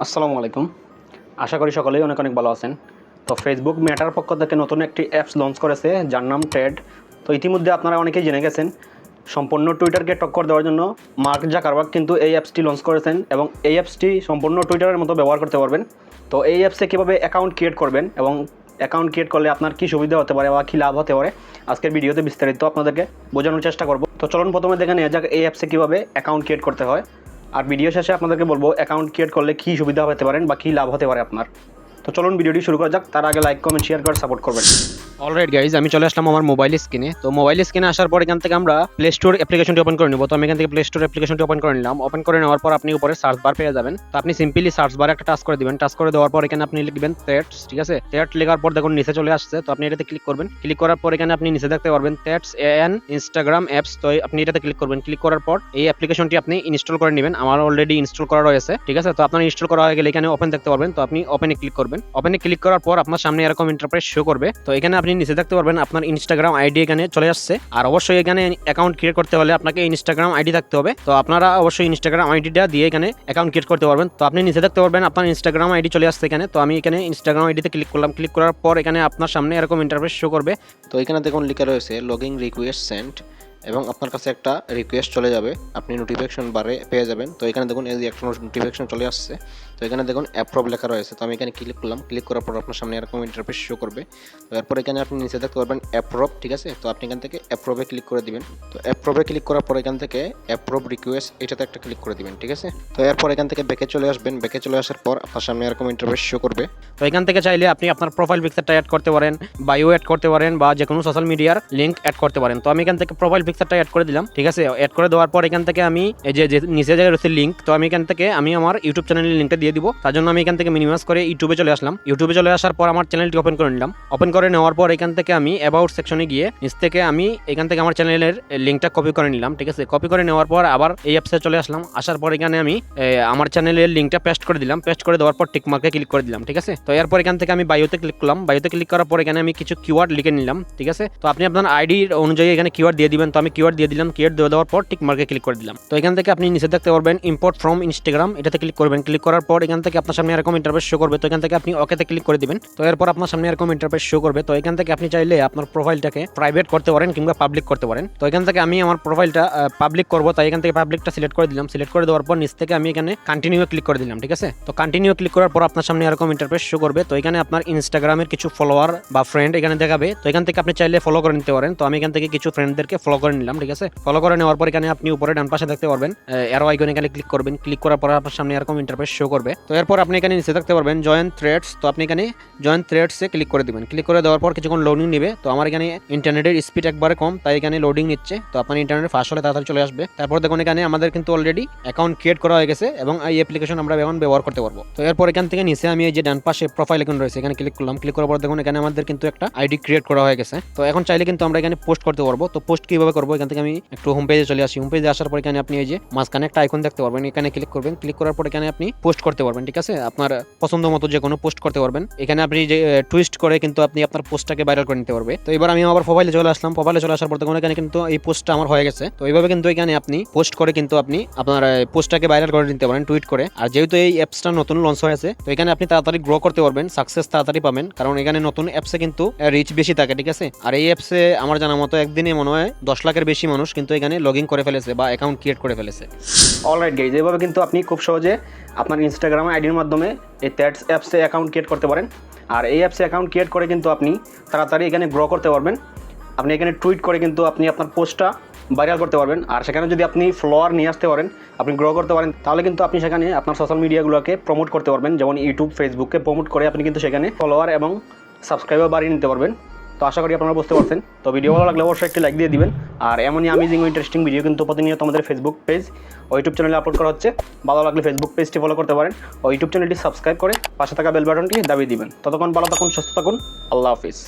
আসসালামু আলাইকুম। আশা করি সকলেই অনেক অনেক ভালো আছেন। তো ফেসবুক মেটার পক্ষ থেকে নতুন একটি অ্যাপস লঞ্চ করেছে যার নাম টেড। তো ইতিমধ্যে আপনারা অনেকেই জেনে গেছেন সম্পূর্ণ টুইটারকে টক্কর দেওয়ার জন্য মার্ক জাকারবার্গ কিন্তু এই অ্যাপসটি লঞ্চ করেছেন এবং এই অ্যাপসটি সম্পূর্ণ টুইটারের মতো ব্যবহার করতে পারবেন। তো এই অ্যাপসে কীভাবে অ্যাকাউন্ট ক্রিয়েট করবেন এবং অ্যাকাউন্ট ক্রিয়েট করলে আপনার কী সুবিধা হতে পারে বা কী লাভ হতে পারে আজকের ভিডিওতে বিস্তারিত আপনাদেরকে বোঝানোর চেষ্টা করব। তো চলুন প্রথমে দেখে নেওয়া যাক এই অ্যাপসে কীভাবে অ্যাকাউন্ট ক্রিয়েট করতে হয়, আর ভিডিও শেষে আপনাদেরকে বলবো অ্যাকাউন্ট ক্রিয়েট করলে কী সুবিধা হতে পারেন বা কী লাভ হতে পারে আপনার। তো চলুন ভিডিওটি শুরু করা যাক, তার আগে লাইক কমেন্ট শেয়ার করে সাপোর্ট করবেন। অলরাইট গাইজ, আমি চলে আসলাম আমার মোবাইল স্ক্রিনে। তো মোবাইল স্ক্রিনে আসার পর এখান থেকে আমরা প্লে স্টোর অ্যাপ্লিকেশনটি ওপেন করে নেব। তো আমি এখান থেকে প্লে স্টোর অ্যাপ্লিকেশনটি ওপেন করে নিলাম। ওপেন করে নেওয়ার পর আপনি উপরে সার্চ বার পেয়ে যাবেন। তো আপনি সিম্পলি সার্চ বারে একটা টাচ করে দিবেন। টাচ করে দেওয়ার পর এখানে আপনি লিখবেন টেটস, ঠিক আছে। টেট লেখার পর দেখুন নিচে চলে আসছে। তো আপনি এটাতে ক্লিক করবেন। ক্লিক করার পর এখানে আপনি নিচে দেখতে পারবেন টেটস এন ইনস্টাগ্রাম অ্যাপস। তো আপনি এটাতে ক্লিক করবেন। ক্লিক করার পর এই অ্যাপ্লিকেশনটি আপনি ইনস্টল করে নেবেন। আমার অলরেডি ইনস্টল করা রয়েছে, ঠিক আছে। তো আপনার ইনস্টল করা হয়ে গেলে এখানে ওপেন দেখতে পারবেন। তো আপনি ওপেনে ক্লিক করবেন। ওপেনে ক্লিক করার পর আপনার সামনে এরকম ইন্টারফেস শো করবে। তো এখানে আপনি নিচে দেখতে পারবেন আপনার ইনস্টাগ্রাম আইডি এখানে চলে আসছে। আর অবশ্যই এখানে অ্যাকাউন্ট ক্রিয়েট করতে হলে আপনাকে ইনস্টাগ্রাম আইডি থাকতে হবে। তো আপনারা অবশ্যই ইনস্টাগ্রাম আইডিটা দিয়ে এখানে অ্যাকাউন্ট ক্রিয়েট করতে পারবেন। তো আপনি নিচে দেখতে পারবেন আপনার ইনস্টাগ্রাম আইডি চলে আসছে এখানে। তো আমি এখানে ইনস্টাগ্রাম আইডিতে ক্লিক করলাম। ক্লিক করার পর এখানে আপনার সামনে এরকম ইন্টারফেস শো করবে। তো এখানে দেখুন লেখা রয়েছে লগইন রিকোয়েস্ট সেন্ড এবং আপনার কাছে একটা রিকোয়েস্ট চলে যাবে, আপনি নোটিফিকেশন বারে পেয়ে যাবেন। তো এখানে দেখুন এই যে একটা নোটিফিকেশন চলে আসছে। তো এখানে দেখুন অ্যাপ্রুভ লেখা রয়েছে। তো আমি এখানে ক্লিক করলাম। ক্লিক করার পর আপনার সামনে এরকম ইন্টারফেস শো করবে। তো এরপর এখানে আপনি নিচে দেখতে পারবেন অ্যাপ্রুভ, ঠিক আছে। তো আপনি এখান থেকে অ্যাপ্রুভে ক্লিক করে দিবেন। তো অ্যাপ্রুভে ক্লিক করার পর এখান থেকে অ্যাপ্রুভ রিকোয়েস্ট এটাতে একটা ক্লিক করে দিবেন, ঠিক আছে। তো এরপর এখান থেকে ব্যাকে চলে আসবেন। ব্যাকে চলে আসার পর আপনার সামনে এরকম ইন্টারফেস শো করবে। তো এখান থেকে চাইলে আপনি আপনার প্রোফাইল পিকচারটা অ্যাড করতে পারেন, বায়ো অ্যাড করতে পারেন বা যে কোনো সোশ্যাল মিডিয়ার লিঙ্ক অ্যাড করতে পারেন। তো আমি এখান থেকে প্রোফাইল পিকচারটা অ্যাড করে দিলাম, ঠিক আছে। অ্যাড করে দেওয়ার পর এখান থেকে আমি এই যে নিচে জায়গায় রয়েছে লিঙ্ক, তো আমি এখান থেকে আমি আমার ইউটিউব চ্যানেলের লিঙ্কটা দিয়ে দিব। তার জন্য আমি এখান থেকে মিনিমাইজ করে ইউটিউবে চলে আসলাম। ইউটিউবে চলে আসার পর আমার চ্যানেলটি ওপেন করে নিলাম। ওপেন করে নেওয়ার পর এখান থেকে আমি অ্যাবাউট সেকশনে গিয়ে নিচ থেকে আমি এখান থেকে আমার চ্যানেলের লিঙ্কটা কপি করে নিলাম, ঠিক আছে। কপি করে নেওয়ার পর আবার এই অ্যাপসে চলে আসলাম। আসার পর এখানে আমি আমার চ্যানেলের লিঙ্কটা পেস্ট করে দিলাম। পেস্ট করে দেওয়ার পর টিক মার্কে ক্লিক করে দিলাম, ঠিক আছে। তো এরপর এখান থেকে আমি বায়োতে ক্লিক করলাম। বায়োতে ক্লিক করার পর এখানে আমি কিছু কিওয়ার্ড লিখে নিলাম, ঠিক আছে। তো আপনি আপনার আইডির অনুযায়ী এখানে কিওয়ার্ড দিয়ে দিবেন। তো আমি কিওয়ার্ড দিয়ে দিলাম। কিওয়ার্ড দিয়ে দেওয়ার পর টিক মার্কে ক্লিক করে দিলাম। তো এখান থেকে আপনি নিচে দেখতে পারবেন ইম্পোর্ট ফ্রম ইনস্টাগ্রাম, এটাতে ক্লিক করবেন। ক্লিক করার পর এখান থেকে আপনার সামনে এরকম ইন্টারফেস শো করবে। তো এখান থেকে আপনি ওকেতে ক্লিক করে দিবেন। তো এরপর আপনার সামনে এরকম ইন্টারফেস শো করবে। তো এখান থেকে আপনি চাইলে আপনার প্রোফাইলটাকে প্রাইভেট করতে পারেন কিংবা পাবলিক করতে পারেন। তো এখান থেকে আমি আমার প্রোফাইলটা পাবলিক করব, তাই এখান থেকে পাবলিকটা সিলেক্ট করে দিলাম। সিলেক্ট করে দেওয়ার পর নিচ থেকে আমি এখানে কন্টিনিউ ক্লিক করে দিলাম, ঠিক আছে। তো কন্টিনিউ ক্লিক করার পর আপনার সামনে এরকম ইন্টারফেস শো করবে। তো এখানে আপনার ইনস্টাগ্রামের কিছু ফলোয়ার বা ফ্রেন্ড এখানে দেখাবে। তো এখান থেকে আপনি চাইলে ফলো করে নিতে পারেন। তো আমি এখান থেকে কিছু ফ্রেন্ডদেরকে ফলো করে নিলাম, ঠিক আছে। ফলো করে নেওয়ার পর এখানে আপনি উপরে ডান পাশে দেখতে পারবেন অ্যারো আইকন, এখানে ক্লিক করবেন। ক্লিক করার পর আপনার সামনে এরকম ইন্টারফেস শো করবে। তো এরপর আপনি এখানে নিচে দেখতে পারবেন জয়েন থ্রেডস। তো আপনি এখানে জয়েন থ্রেডসে ক্লিক করে দিবেন। ক্লিক করে দেওয়ার পর কিছুক্ষণ লোডিং নেবে। তো আমার এখানে ইন্টারনেটের স্পিড একবারে কম, তাই এখানে লোডিং নিচ্ছে। তো আপনার ইন্টারনেট ফাস্ট হলে তাড়াতাড়ি চলে আসবে। তারপর দেখুন এখানে আমাদের কিন্তু অলরেডি অ্যাকাউন্ট ক্রিয়েট করা হয়ে গেছে এবং এই অ্যাপ্লিকেশন আমরা এখন ব্যবহার করতে পারবো। তো এরপর এখান থেকে নিচে আমি এই যে ডান পাশে প্রোফাইল আইকন রয়েছে এখানে ক্লিক করলাম। ক্লিক করার পর দেখুন এখানে আমাদের কিন্তু একটা আইডি ক্রিয়েট করা হয়ে গেছে। তো এখন চাইলে কিন্তু আমরা এখানে পোস্ট করতে পারবো। তো পোস্ট কিভাবে করবো, এখান থেকে আমি একটু হোম পেজে চলে আসি। হোম পেজে আসার পর এখানে আপনি এই যে মাঝখানে একটা আইকন দেখতে পারবেন, এখানে ক্লিক করবেন। ক্লিক করার পর এখানে আপনি পোস্ট করতে পারবেন, ঠিক আছে। আপনার পছন্দ মতো যে কোনো পোস্ট করতে পারবেন। এখানে আপনি যে টুইস্ট করে কিন্তু আপনি আপনার পোস্টটাকে ভাইরাল করে নিতে পারবে। তো এবার আমি আবার প্রোফাইলে চলে আসলাম। প্রোফাইলে চলে আসার পর দেখুন এখানে কিন্তু এই পোস্টটা আমার হয়ে গেছে। তো এইভাবে কিন্তু এখানে আপনি পোস্ট করে কিন্তু আপনি আপনার পোস্টটাকে ভাইরাল করে নিতে পারেন টুইট করে। আর যেহেতু এই অ্যাপসটা নতুন লঞ্চ হয়েছে, তো এখানে আপনি তাড়াতাড়ি গ্রো করতে পারবেন, সাকসেস তাড়াতাড়ি পাবেন, কারণ এখানে নতুন অ্যাপসে কিন্তু রিচ বেশি থাকে, ঠিক আছে। আর এই অ্যাপসে আমার জানা মতো একদিনে মনে হয় 10 লাখের বেশি মানুষ কিন্তু এখানে লগ ইন করে ফেলেছে বা অ্যাকাউন্ট ক্রিয়েট করে ফেলেছে। অলরাইট গাইজ, এইভাবে কিন্তু আপনি খুব সহজে আপনার ইনস্টাগ্রাম আইডির মাধ্যমে এই টেডস অ্যাপসে অ্যাকাউন্ট ক্রিয়েট করতে পারেন। আর এই অ্যাপসে অ্যাকাউন্ট ক্রিয়েট করে কিন্তু আপনি তাড়াতাড়ি এখানে গ্রো করতে পারবেন। আপনি এখানে টুইট করে কিন্তু আপনি আপনার পোস্টটা ভাইরাল করতে পারবেন। আর সেখানে যদি আপনি ফলোয়ার নিয়ে আসতে পারেন, আপনি গ্রো করতে পারেন, তাহলে কিন্তু আপনি সেখানে আপনার সোশ্যাল মিডিয়াগুলোকে প্রমোট করতে পারবেন। যেমন ইউটিউব, ফেসবুককে প্রমোট করে আপনি কিন্তু সেখানে ফলোয়ার এবং সাবস্ক্রাইবার বাড়িয়ে নিতে পারবেন। তো আশা করি আপনারা বুঝতে পারছেন। তো ভিডিও ভালো লাগলে অবশ্যই একটি লাইক দিয়ে দিবেন। আর এমনই অ্যামেজিং ও ইন্টারেস্টিং ভিডিও কিন্তু প্রতিনিয়ত আমাদের ফেসবুক পেজ ও ইউটিউব চ্যানেলে আপলোড করা হচ্ছে। ভালো লাগলে ফেসবুক পেজটি ফলো করতে পারেন ও ইউটিউব চ্যানেলটি সাবস্ক্রাইব করে পাশে থাকা বেল বাটনটি দাবিয়ে দিবেন। ততক্ষণ ভালো থাকুন, সুস্থ থাকুন। আল্লাহ হাফিজ।